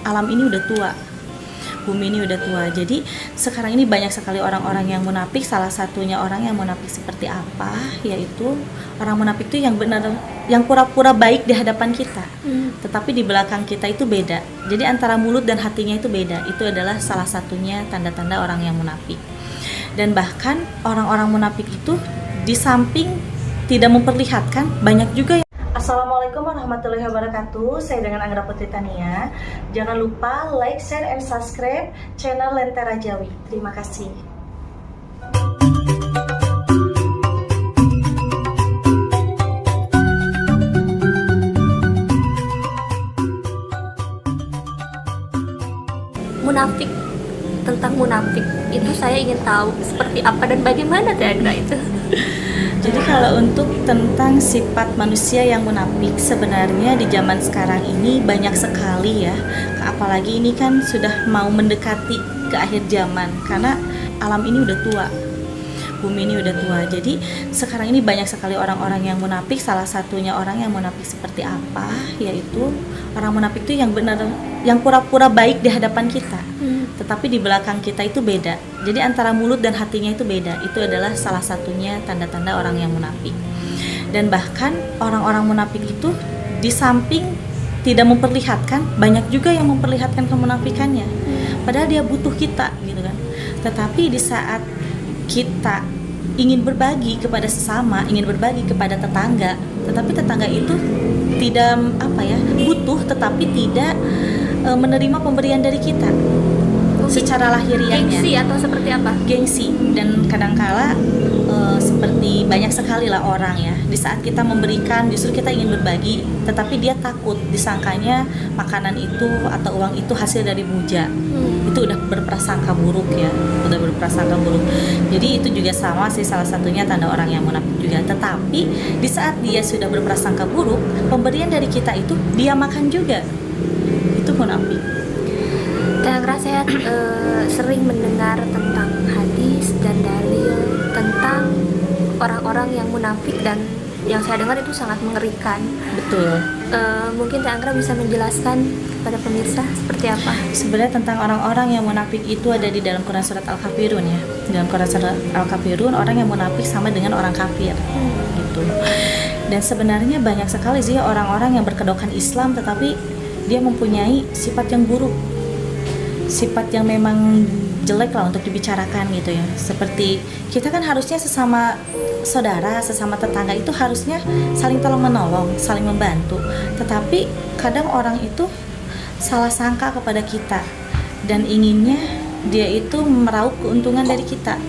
alam ini udah tua, bumi ini udah tua. Jadi sekarang ini banyak sekali orang-orang yang munafik. Salah satunya orang yang munafik seperti apa? Yaitu orang munafik itu yang benar, yang pura-pura baik di hadapan kita, tetapi di belakang kita itu beda. Jadi antara mulut dan hatinya itu beda. Itu adalah salah satunya tanda-tanda orang yang munafik. Dan bahkan orang-orang munafik itu di samping tidak memperlihatkan, banyak juga yang... Assalamualaikum warahmatullahi wabarakatuh. Saya dengan Anggra Putri Tania. Jangan lupa like, share, and subscribe channel Lentera Jawi. Terima kasih. Munafik, tentang munafik itu saya ingin tahu seperti apa dan bagaimana Anggra itu. Jadi kalau untuk tentang sifat manusia yang munafik, sebenarnya di zaman sekarang ini banyak sekali ya. Apalagi ini kan sudah mau mendekati ke akhir zaman, karena alam ini udah tua, bumi ini udah tua. Jadi sekarang ini banyak sekali orang-orang yang munafik. Salah satunya orang yang munafik seperti apa? Yaitu orang munafik itu yang benar, yang pura-pura baik di hadapan kita, tetapi di belakang kita itu beda. Jadi antara mulut dan hatinya itu beda. Itu adalah salah satunya tanda-tanda orang yang munafik. Dan bahkan orang-orang munafik itu di samping tidak memperlihatkan, banyak juga yang memperlihatkan kemunafikannya. Padahal dia butuh kita, gitu kan. Tetapi di saat kita ingin berbagi kepada sesama, ingin berbagi kepada tetangga, tetapi tetangga itu tidak butuh, tetapi tidak menerima pemberian dari kita. Secara lahiriahnya gengsi atau seperti apa? Gengsi. Dan kadangkala seperti banyak sekali lah orang ya, di saat kita memberikan justru kita ingin berbagi, tetapi dia takut disangkanya makanan itu atau uang itu hasil dari muja. Itu udah berprasangka buruk ya, udah berprasangka buruk. Jadi itu juga sama sih, salah satunya tanda orang yang munafik juga. Tetapi di saat dia sudah berprasangka buruk, pemberian dari kita itu dia makan juga, itu munafik. Dan saya sering mendengar tentang hadis dan dalil tentang orang-orang yang munafik, dan yang saya dengar itu sangat mengerikan. Betul. Mungkin Teh Anggra bisa menjelaskan kepada pemirsa seperti apa? Sebenarnya tentang orang-orang yang munafik itu ada di dalam Quran Surat Al-Kafirun ya. Dalam Quran Surat Al-Kafirun, orang yang munafik sama dengan orang kafir, gitu. Dan sebenarnya banyak sekali sih orang-orang yang berkedokkan Islam, tetapi dia mempunyai sifat yang buruk, sifat yang memang jelek lah untuk dibicarakan gitu ya. Seperti kita kan harusnya sesama saudara, sesama tetangga itu harusnya saling tolong menolong, saling membantu. Tetapi kadang orang itu salah sangka kepada kita dan inginnya dia itu meraup keuntungan dari kita.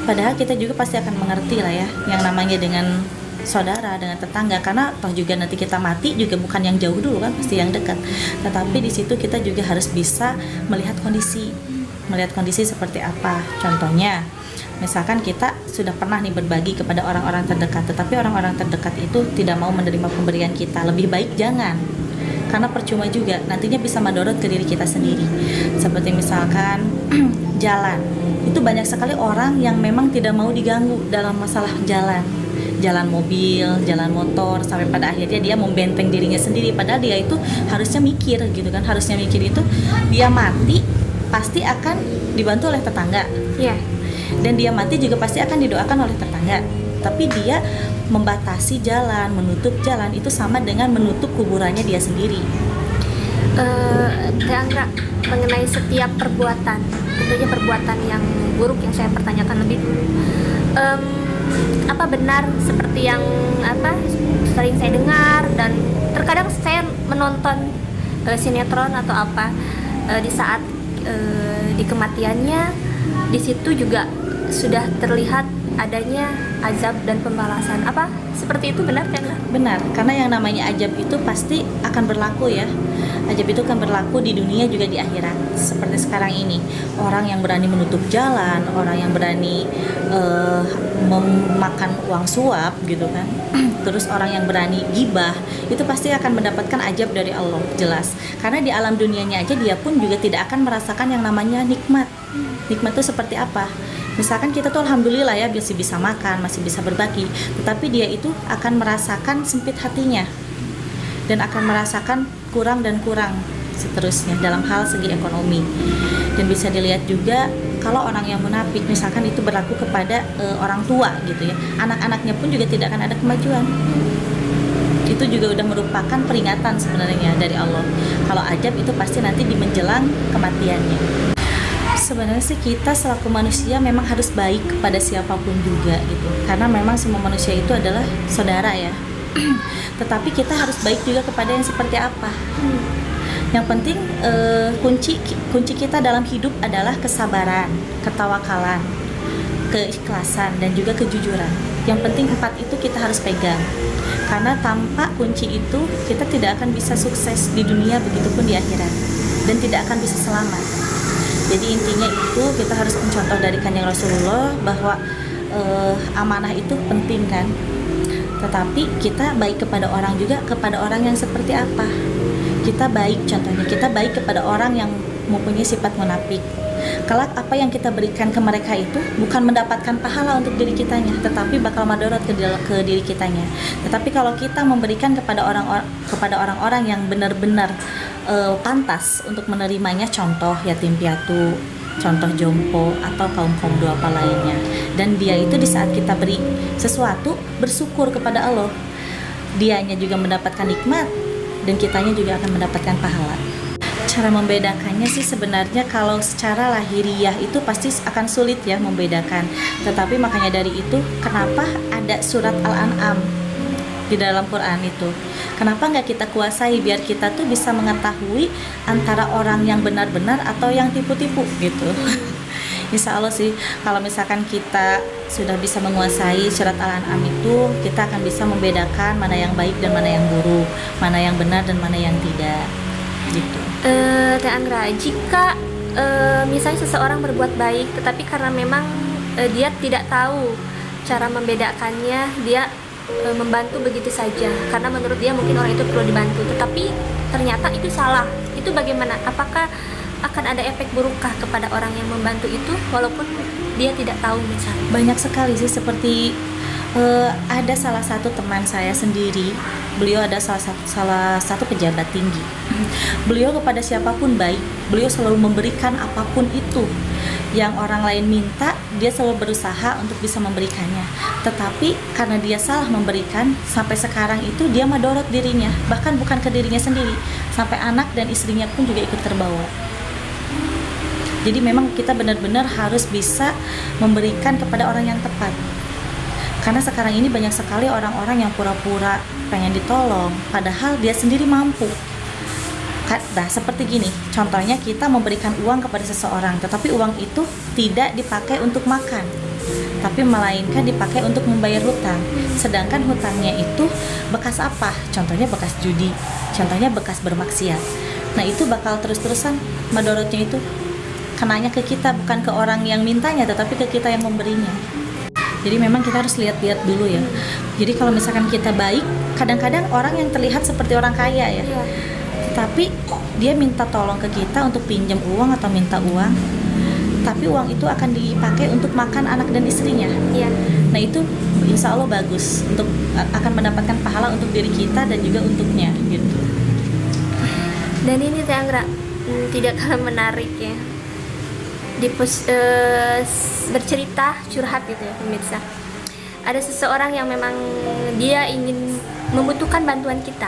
Padahal kita juga pasti akan mengerti lah ya yang namanya dengan saudara, dengan tetangga, karena toh juga nanti kita mati juga bukan yang jauh dulu kan, pasti yang dekat. Tetapi di situ kita juga harus bisa melihat kondisi seperti apa. Contohnya, misalkan kita sudah pernah nih berbagi kepada orang-orang terdekat, tetapi orang-orang terdekat itu tidak mau menerima pemberian kita. Lebih baik jangan, karena percuma juga, nantinya bisa madorot ke diri kita sendiri. Seperti misalkan jalan, itu banyak sekali orang yang memang tidak mau diganggu dalam masalah jalan mobil, jalan motor, sampai pada akhirnya dia membenteng dirinya sendiri. Padahal dia itu harusnya mikir gitu kan, harusnya mikir itu dia mati pasti akan dibantu oleh tetangga. Iya. Dan dia mati juga pasti akan didoakan oleh tetangga. Tapi dia membatasi jalan, menutup jalan, itu sama dengan menutup kuburannya dia sendiri. Teh Anggra, mengenai setiap perbuatan, tentunya perbuatan yang buruk yang saya pertanyakan lebih dulu. Apa benar seperti yang sering saya dengar, dan terkadang saya menonton sinetron atau apa, di saat di kematiannya di situ juga sudah terlihat adanya azab dan pembalasan. Apa seperti itu benar kan? Benar, karena yang namanya azab itu pasti akan berlaku ya. Azab itu akan berlaku di dunia juga di akhirat. Seperti sekarang ini, orang yang berani menutup jalan, orang yang berani memakan uang suap gitu kan. Terus orang yang berani gibah, itu pasti akan mendapatkan azab dari Allah, jelas. Karena di alam dunianya aja dia pun juga tidak akan merasakan yang namanya nikmat. Nikmat itu seperti apa? Misalkan kita tuh alhamdulillah ya masih bisa makan, masih bisa berbagi, tetapi dia itu akan merasakan sempit hatinya dan akan merasakan kurang dan kurang seterusnya dalam hal segi ekonomi. Dan bisa dilihat juga kalau orang yang munafik misalkan itu berlaku kepada orang tua gitu ya, anak-anaknya pun juga tidak akan ada kemajuan. Itu juga udah merupakan peringatan sebenarnya dari Allah. Kalau ajab itu pasti nanti di menjelang kematiannya. Sebenarnya sih kita selaku manusia memang harus baik kepada siapapun juga gitu, karena memang semua manusia itu adalah saudara ya. Tetapi kita harus baik juga kepada yang seperti apa. Yang penting kunci kita dalam hidup adalah kesabaran, ketawakalan, keikhlasan, dan juga kejujuran. Yang penting 4 itu kita harus pegang. Karena tanpa kunci itu kita tidak akan bisa sukses di dunia, begitupun di akhirat, dan tidak akan bisa selamat. Jadi intinya itu kita harus mencontoh dari Kanjeng Rasulullah bahwa amanah itu penting kan. Tetapi kita baik kepada orang juga, kepada orang yang seperti apa. Kita baik, contohnya kita baik kepada orang yang mempunyai sifat munafik. Kelak apa yang kita berikan ke mereka itu bukan mendapatkan pahala untuk diri kitanya, tetapi bakal madorot ke diri kitanya. Tetapi kalau kita memberikan kepada orang-orang yang benar-benar pantas untuk menerimanya, contoh yatim piatu, contoh jompo, atau kaum duafa lainnya, dan dia itu di saat kita beri sesuatu bersyukur kepada Allah, dianya juga mendapatkan nikmat dan kitanya juga akan mendapatkan pahala. Cara membedakannya sih sebenarnya kalau secara lahiriah itu pasti akan sulit ya membedakan. Tetapi makanya dari itu kenapa ada surat Al-An'am di dalam Quran itu. Kenapa nggak kita kuasai biar kita tuh bisa mengetahui antara orang yang benar-benar atau yang tipu-tipu gitu. Insya Allah sih kalau misalkan kita sudah bisa menguasai surat Al-An'am itu, kita akan bisa membedakan mana yang baik dan mana yang buruk, mana yang benar dan mana yang tidak gitu. Teh Anggra, jika misalnya seseorang berbuat baik tetapi karena memang dia tidak tahu cara membedakannya, dia membantu begitu saja karena menurut dia mungkin orang itu perlu dibantu, tetapi ternyata itu salah, itu bagaimana? Apakah akan ada efek burukkah kepada orang yang membantu itu walaupun dia tidak tahu misalnya? Banyak sekali sih, seperti ada salah satu teman saya sendiri, beliau ada salah satu pejabat tinggi. Beliau kepada siapapun baik, beliau selalu memberikan apapun itu yang orang lain minta, dia selalu berusaha untuk bisa memberikannya. Tetapi karena dia salah memberikan, sampai sekarang itu dia madorot dirinya, bahkan bukan ke dirinya sendiri, sampai anak dan istrinya pun juga ikut terbawa. Jadi memang kita benar-benar harus bisa memberikan kepada orang yang tepat. Karena sekarang ini banyak sekali orang-orang yang pura-pura pengen ditolong, padahal dia sendiri mampu. Nah, seperti gini, contohnya kita memberikan uang kepada seseorang, tetapi uang itu tidak dipakai untuk makan, tapi melainkan dipakai untuk membayar hutang. Sedangkan hutangnya itu bekas apa? Contohnya bekas judi, contohnya bekas bermaksiat. Nah, itu bakal terus-terusan madorotnya itu kenanya ke kita, bukan ke orang yang mintanya, tetapi ke kita yang memberinya. Jadi memang kita harus lihat-lihat dulu ya. Jadi kalau misalkan kita baik, kadang-kadang orang yang terlihat seperti orang kaya ya, tapi dia minta tolong ke kita untuk pinjam uang atau minta uang, tapi uang itu akan dipakai untuk makan anak dan istrinya. Nah itu insya Allah bagus, untuk akan mendapatkan pahala untuk diri kita dan juga untuknya gitu. Dan ini Teh Anggra tidak kalah menarik ya, bercerita curhat gitu ya pemirsa. Ada seseorang yang memang dia ingin membutuhkan bantuan kita,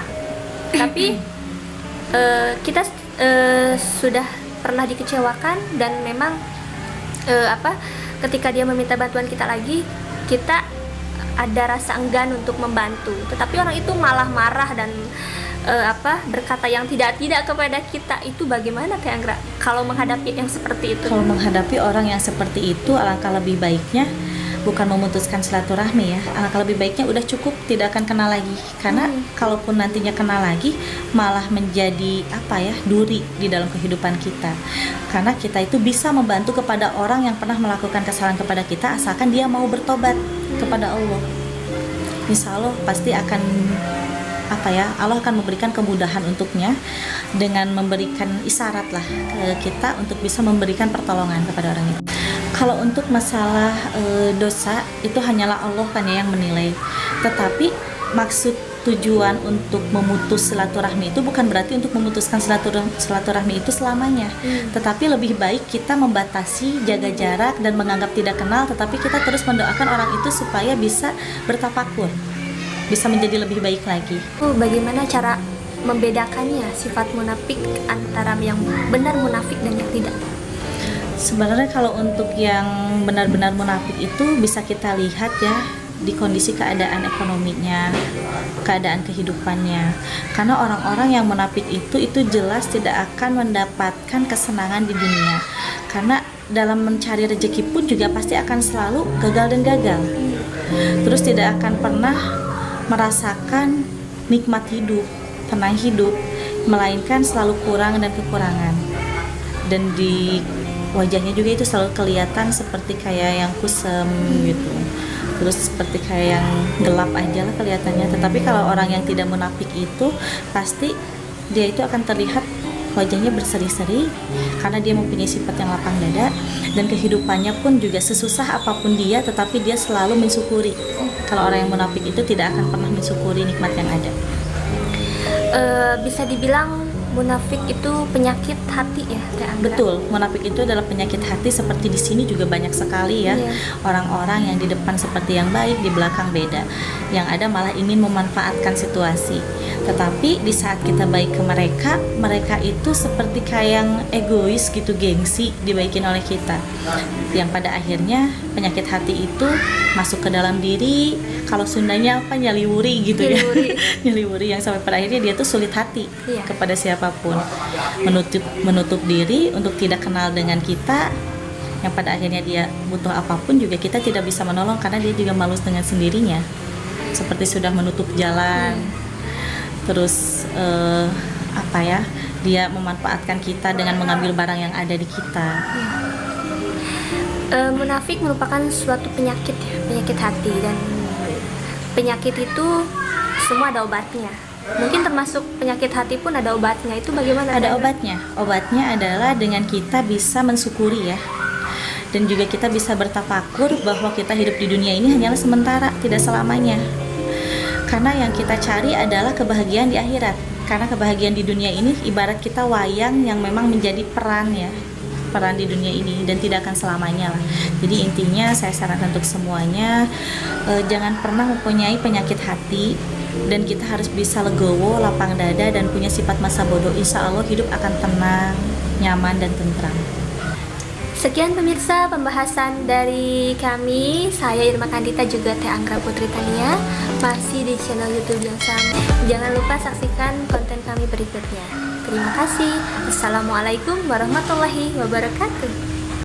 tapi kita sudah pernah dikecewakan dan memang ketika dia meminta bantuan kita lagi, kita ada rasa enggan untuk membantu, tetapi orang itu malah marah dan berkata yang tidak kepada kita. Itu bagaimana Teh Anggra kalau menghadapi yang seperti itu? Kalau menghadapi orang yang seperti itu, alangkah lebih baiknya bukan memutuskan silaturahmi ya, alangkah lebih baiknya udah cukup, tidak akan kenal lagi. Karena kalaupun nantinya kenal lagi, malah menjadi duri di dalam kehidupan kita. Karena kita itu bisa membantu kepada orang yang pernah melakukan kesalahan kepada kita, asalkan dia mau bertobat kepada Allah. Insya Allah pasti akan Allah akan memberikan kemudahan untuknya dengan memberikan isyarat lah ke kita untuk bisa memberikan pertolongan kepada orang itu. Kalau untuk masalah dosa itu hanyalah Allah kan ya yang menilai. Tetapi maksud tujuan untuk memutus silaturahmi itu bukan berarti untuk memutuskan silaturahmi itu selamanya, tetapi lebih baik kita membatasi, jaga jarak dan menganggap tidak kenal, tetapi kita terus mendoakan orang itu supaya bisa bertafakur, bisa menjadi lebih baik lagi. Bagaimana cara membedakannya sifat munafik antara yang benar munafik dan yang tidak? Sebenarnya kalau untuk yang benar-benar munafik itu bisa kita lihat ya di kondisi keadaan ekonominya, keadaan kehidupannya. Karena orang-orang yang munafik itu jelas tidak akan mendapatkan kesenangan di dunia. Karena dalam mencari rezeki pun juga pasti akan selalu gagal dan gagal. Terus tidak akan pernah merasakan nikmat hidup, tenang hidup, melainkan selalu kurang dan kekurangan. Dan di wajahnya juga itu selalu kelihatan seperti kayak yang kusam gitu. Terus seperti kayak yang gelap aja lah kelihatannya. Tetapi kalau orang yang tidak munafik itu pasti dia itu akan terlihat wajahnya berseri-seri karena dia mempunyai sifat yang lapang dada, dan kehidupannya pun juga sesusah apapun dia, tetapi dia selalu mensyukuri. Kalau orang yang munafik itu tidak akan pernah mensyukuri nikmat yang ada. Bisa dibilang munafik itu penyakit hati ya, Teh Anggra? Betul, munafik itu adalah penyakit hati. Seperti di sini juga banyak sekali ya, orang-orang yang di depan seperti yang baik, di belakang beda. Yang ada malah ingin memanfaatkan situasi. Tetapi di saat kita baik ke mereka, mereka itu seperti kayak yang egois gitu, gengsi dibaikin oleh kita. Yang pada akhirnya penyakit hati itu masuk ke dalam diri. Kalau Sundanya apa, nyaliwuri gitu ya. Nyaliwuri yang sampai pada akhirnya dia tuh sulit hati kepada siapapun, menutup diri untuk tidak kenal dengan kita, yang pada akhirnya dia butuh apapun juga kita tidak bisa menolong karena dia juga malu dengan sendirinya, seperti sudah menutup jalan. Terus dia memanfaatkan kita dengan mengambil barang yang ada di kita. Munafik merupakan suatu penyakit ya, penyakit hati, dan penyakit itu semua ada obatnya. Mungkin termasuk penyakit hati pun ada obatnya. Itu bagaimana? Ada obatnya. Obatnya adalah dengan kita bisa mensyukuri ya. Dan juga kita bisa bertafakur bahwa kita hidup di dunia ini hanyalah sementara, tidak selamanya. Karena yang kita cari adalah kebahagiaan di akhirat. Karena kebahagiaan di dunia ini ibarat kita wayang yang memang menjadi peran di dunia ini, dan tidak akan selamanya lah. Jadi intinya saya sarankan untuk semuanya, jangan pernah mempunyai penyakit hati, dan kita harus bisa legowo, lapang dada, dan punya sifat masa bodoh. Insya Allah hidup akan tenang, nyaman, dan tentram. Sekian pemirsa pembahasan dari kami, saya Irma Kandita juga Teh Anggra Putri Tania, masih di channel YouTube yang sama. Jangan lupa saksikan konten kami berikutnya. Terima kasih. Assalamualaikum warahmatullahi wabarakatuh.